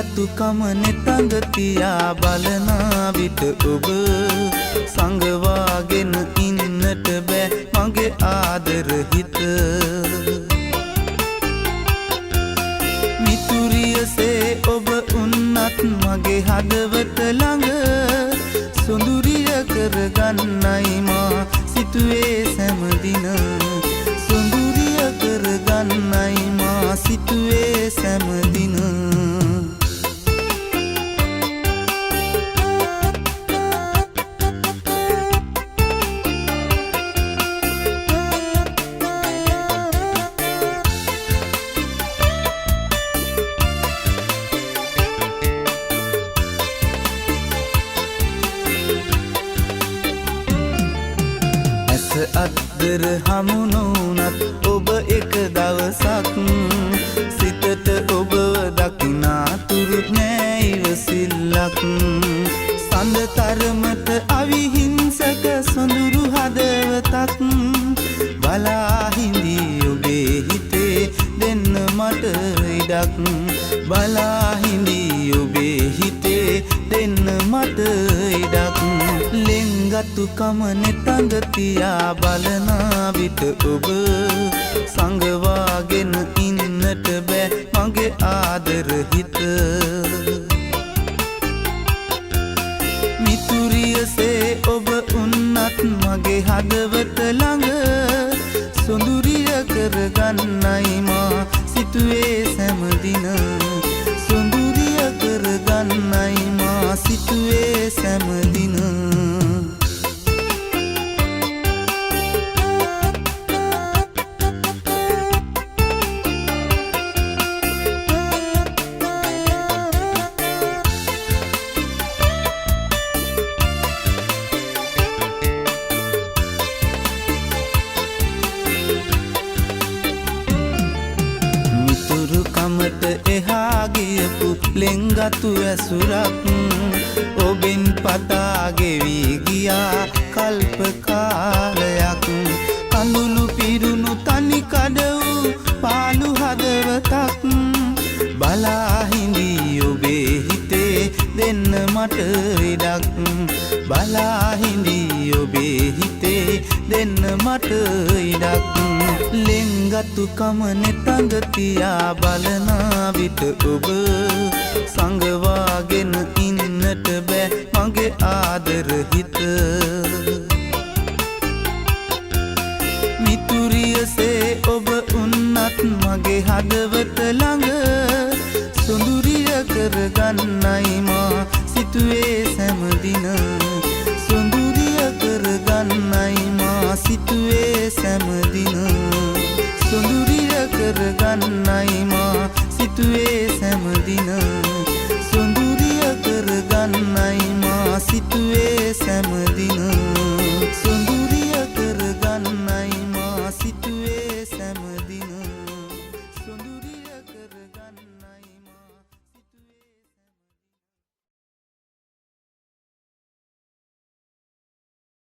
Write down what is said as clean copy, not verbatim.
ලිංගතුකම නෙතඟ තියා බලන විට ඔබ සංගවාගෙන ඉන්නට බෑ මගේ ආදර හිත මිතුරියසේ ඔබ උන්නත් මගේ හදවත ළඟ සොඳුරිය කරගන්නයි මා සිතුවේ සෑමදින සොඳුරිය කරගන්නයි මා සිතුවේ සෑමදින අද්දර හමුණුනත් ඔබ එක දවසක් සිතට ඔබව දකිනාතුරු නෑ ඉවසිල්ලක් සඳ තරමට අවිහිංසක සොඳුරු හදවතක් බලා හිඳී ඔබේ හිතේ දෙන්න මට ඉඩක් බලා හිඳී ඔබේ හිතේ දෙන්න මට ඉඩක් ලිංගතුකම නෙතඟ තියා බලන විට ඔබ සංගවාගෙන ඉන්නට බෑ මගේ ආදර හිත මිතුරියසේ ඔබ උන්නත් මගේ හදවත ළඟ සොඳුරිය කරගන්නයි මා සිතුවේ සෑමදින සොඳුරිය කරගන්නයි මා සිතුවේ සෑමදින කමට එහා ගියපු ලෙන්ගතු ඇසුරක් ඔබෙන් පතා ගෙවි ගියා කල්ප කාලයක් කඳුළු පිරුණු තනි කඩ වූ පාළු හදවතක් බලා හිඳී ඔබේ හිතේ දෙන්න මට ඉඩක් බලා හිඳී ඔබේ හිතේ දෙන්න මට ඉඩක් ලිංගතුකම නෙතඟ තියා බලන විට ඔබ සංගවාගෙන ඉන්නට බෑ මගේ ආදර හිත මිතුරියසේ ඔබ උන්නත් මගේ හදවත